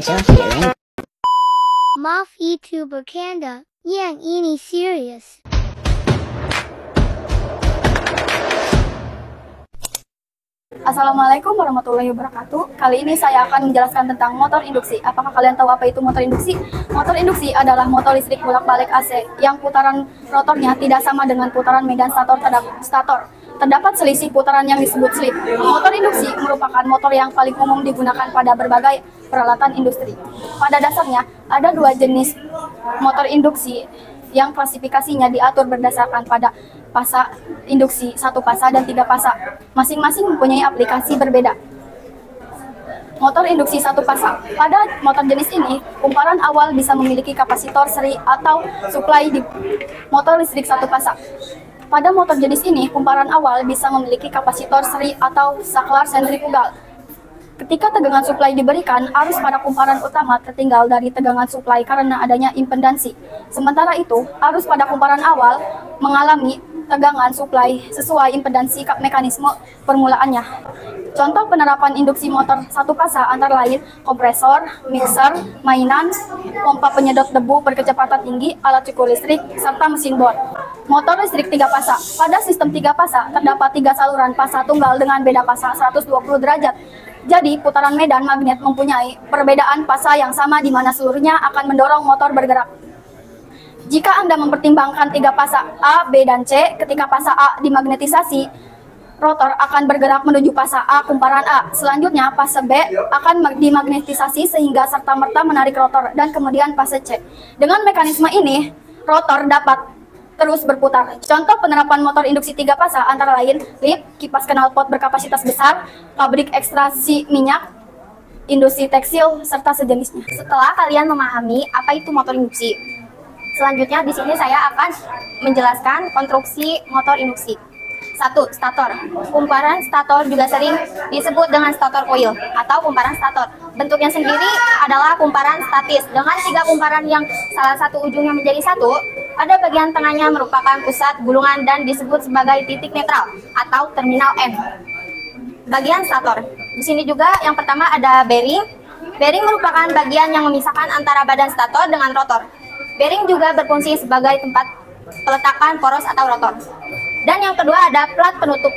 Operator hearing. Maaf itu bercanda, yang ini serius. Assalamualaikum warahmatullahi wabarakatuh. Kali ini saya akan menjelaskan tentang motor induksi. Apakah kalian tahu apa itu motor induksi? Motor induksi adalah motor listrik bolak-balik AC yang putaran rotornya tidak sama dengan putaran medan stator. Terdapat selisih putaran yang disebut slip. Motor induksi merupakan motor yang paling umum digunakan pada berbagai peralatan industri. Pada dasarnya, ada dua jenis motor induksi yang klasifikasinya diatur berdasarkan pada pasa induksi, 1 pasa dan 3 pasa. Masing-masing mempunyai aplikasi berbeda. Motor induksi 1 pasa. Pada motor jenis ini, kumparan awal bisa memiliki kapasitor seri atau suplai di motor listrik 1 pasa. Pada motor jenis ini, kumparan awal bisa memiliki kapasitor seri atau saklar sentrifugal. Ketika tegangan suplai diberikan, arus pada kumparan utama tertinggal dari tegangan suplai karena adanya impedansi. Sementara itu, arus pada kumparan awal mengalami tegangan suplai sesuai impedansi mekanisme permulaannya. Contoh penerapan induksi motor 1 pasa antara lain kompresor, mixer, mainan, pompa penyedot debu berkecepatan tinggi, alat cukur listrik, serta mesin bor. Motor listrik 3 pasa. Pada sistem 3 pasa terdapat 3 saluran pasa tunggal dengan beda pasa 120 derajat. Jadi putaran medan magnet mempunyai perbedaan pasa yang sama di mana seluruhnya akan mendorong motor bergerak. Jika Anda mempertimbangkan 3 pasa A, B, dan C, ketika pasa A dimagnetisasi, rotor akan bergerak menuju pasa A kumparan A. Selanjutnya, fase B akan dimagnetisasi sehingga serta-merta menarik rotor, dan kemudian fase C. Dengan mekanisme ini, rotor dapat terus berputar. Contoh penerapan motor induksi 3 pasa antara lain lift, kipas knalpot berkapasitas besar, pabrik ekstraksi minyak, industri tekstil, serta sejenisnya. Setelah kalian memahami apa itu motor induksi, selanjutnya di sini saya akan menjelaskan konstruksi motor induksi. 1. Stator. Kumparan stator juga sering disebut dengan stator coil atau kumparan stator. Bentuknya sendiri adalah kumparan statis dengan 3 kumparan yang salah satu ujungnya menjadi satu. Pada bagian tengahnya merupakan pusat gulungan dan disebut sebagai titik netral atau terminal M. Bagian stator. Di sini juga yang pertama ada bearing. Bearing merupakan bagian yang memisahkan antara badan stator dengan rotor. Bearing juga berfungsi sebagai tempat peletakan poros atau rotor. Dan yang kedua ada plat penutup.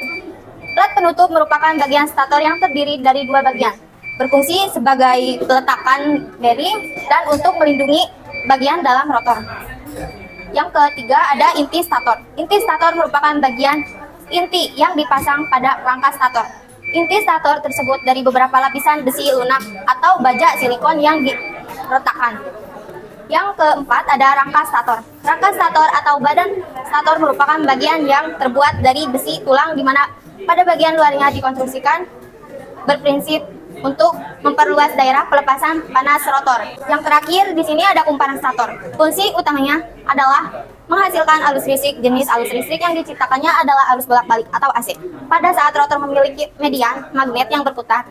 Plat penutup merupakan bagian stator yang terdiri dari 2 bagian. Berfungsi sebagai peletakan bearing dan untuk melindungi bagian dalam rotor. Yang ketiga ada inti stator. Inti stator merupakan bagian inti yang dipasang pada rangka stator. Inti stator tersebut dari beberapa lapisan besi lunak atau baja silikon yang diletakkan. Yang keempat ada rangka stator. Rangka stator atau badan stator merupakan bagian yang terbuat dari besi tulang di mana pada bagian luarnya dikonstruksikan berprinsip untuk memperluas daerah pelepasan panas rotor. Yang terakhir di sini ada kumparan stator. Fungsi utamanya adalah menghasilkan arus listrik. Jenis arus listrik yang diciptakannya adalah arus bolak-balik atau AC. Pada saat rotor memiliki median magnet yang berputar.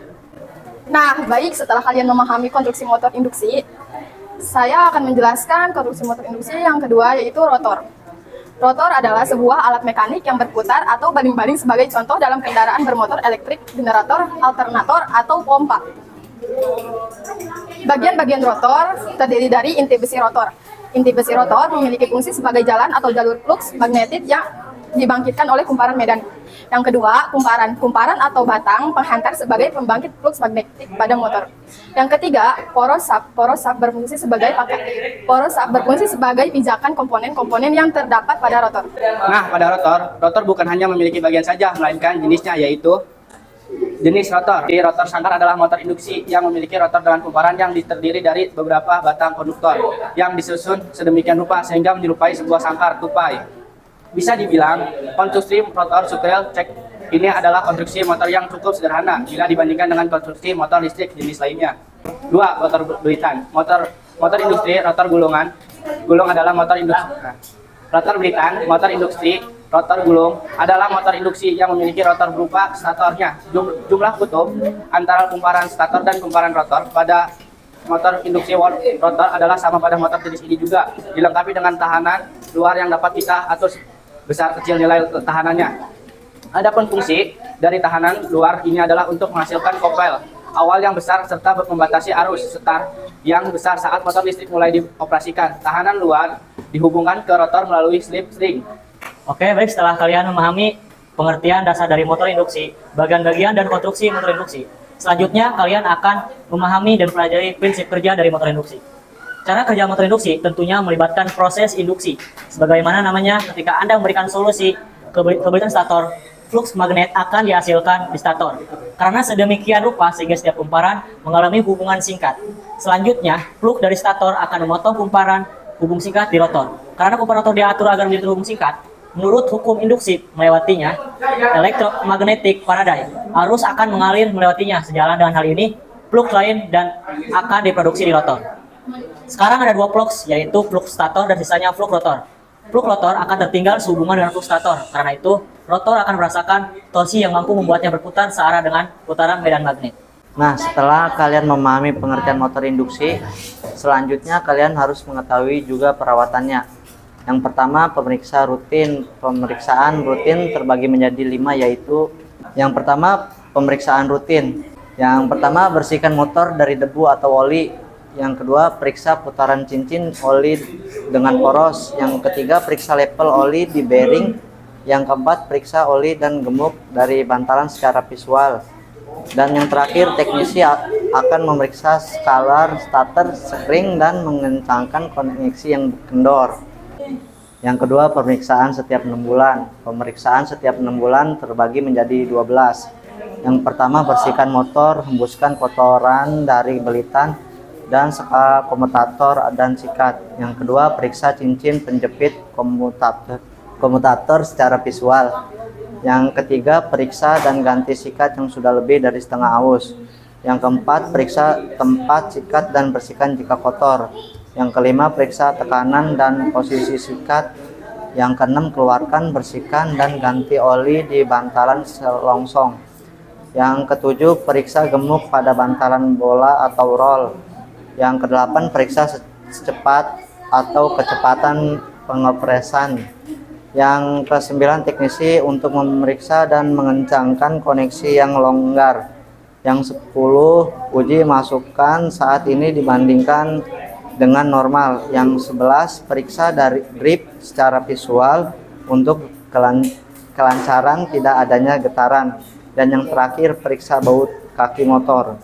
Nah, baik, setelah kalian memahami konstruksi motor induksi, saya akan menjelaskan konstruksi motor induksi yang kedua, yaitu rotor. Rotor adalah sebuah alat mekanik yang berputar atau baling-baling sebagai contoh dalam kendaraan bermotor elektrik, generator, alternator, atau pompa. Bagian-bagian rotor terdiri dari inti besi rotor. Inti besi rotor memiliki fungsi sebagai jalan atau jalur flux magnetik yang dibangkitkan oleh kumparan medan. Yang kedua, kumparan atau batang penghantar sebagai pembangkit flux magnetik pada motor. Yang ketiga, poros sub berfungsi sebagai pijakan komponen-komponen yang terdapat pada rotor. Nah, pada rotor bukan hanya memiliki bagian saja, melainkan jenisnya, yaitu jenis rotor. Di rotor sangkar adalah motor induksi yang memiliki rotor dengan kumparan yang terdiri dari beberapa batang konduktor yang disusun sedemikian rupa sehingga menyerupai sebuah sangkar tupai. Bisa dibilang, konstruksi rotor squirrel cake ini adalah konstruksi motor yang cukup sederhana bila dibandingkan dengan konstruksi motor listrik jenis lainnya. 2. Rotor Britan. Motor industri, rotor gulungan. Gulung adalah motor induksi. Rotor Britan, motor industri, rotor gulung adalah motor induksi yang memiliki rotor berupa statornya. Jumlah kutub antara kumparan stator dan kumparan rotor pada motor induksi rotor adalah sama pada motor jenis ini juga, dilengkapi dengan tahanan luar yang dapat kita atur besar kecil nilai tahanannya. Adapun fungsi dari tahanan luar ini adalah untuk menghasilkan kopel awal yang besar serta membatasi arus setar yang besar saat motor listrik mulai dioperasikan. Tahanan luar dihubungkan ke rotor melalui slip ring. Oke, baik, setelah kalian memahami pengertian dasar dari motor induksi, bagian-bagian dan konstruksi motor induksi, selanjutnya kalian akan memahami dan pelajari prinsip kerja dari motor induksi. Cara kerja motor induksi tentunya melibatkan proses induksi. Sebagaimana namanya, ketika Anda memberikan solusi kebalikan stator, flux magnet akan dihasilkan di stator. Karena sedemikian rupa sehingga setiap kumparan mengalami hubungan singkat. Selanjutnya, flux dari stator akan memotong kumparan hubung singkat di rotor. Karena kumparan rotor diatur agar menjadi hubung singkat, menurut hukum induksi melewatinya, elektromagnetic paradigm, arus akan mengalir melewatinya. Sejalan dengan hal ini, flux lain dan akan diproduksi di rotor. Sekarang ada dua flux, yaitu flux stator dan sisanya flux rotor. Flux rotor akan tertinggal sehubungan dengan flux stator. Karena itu, rotor akan merasakan torsi yang mampu membuatnya berputar searah dengan putaran medan magnet. Nah, setelah kalian memahami pengertian motor induksi, selanjutnya kalian harus mengetahui juga perawatannya. Yang pertama, pemeriksaan rutin terbagi menjadi 5, yaitu yang pertama, pemeriksaan rutin. Yang pertama, bersihkan motor dari debu atau oli. Yang kedua, periksa putaran cincin oli dengan poros. Yang ketiga, periksa level oli di bearing. Yang keempat, periksa oli dan gemuk dari bantalan secara visual. Dan yang terakhir, teknisi akan memeriksa skalar, starter, spring, dan mengencangkan koneksi yang kendor. Yang kedua, pemeriksaan setiap 6 bulan. Pemeriksaan setiap 6 bulan terbagi menjadi 12. Yang pertama, bersihkan motor, hembuskan kotoran dari belitan dan skala komutator dan sikat. Yang kedua, periksa cincin penjepit komutator secara visual. Yang ketiga, periksa dan ganti sikat yang sudah lebih dari setengah aus. Yang keempat, periksa tempat sikat dan bersihkan jika kotor. Yang kelima, periksa tekanan dan posisi sikat. Yang keenam, keluarkan, bersihkan, dan ganti oli di bantalan selongsong. Yang ketujuh, periksa gemuk pada bantalan bola atau roll. Yang kedelapan, periksa secepat atau kecepatan pengopresan. Yang kesembilan, teknisi untuk memeriksa dan mengencangkan koneksi yang longgar. Yang 10, uji masukan saat ini dibandingkan dengan normal. Yang 11, periksa dari grip secara visual untuk kelancaran tidak adanya getaran. Dan yang terakhir, periksa baut kaki motor.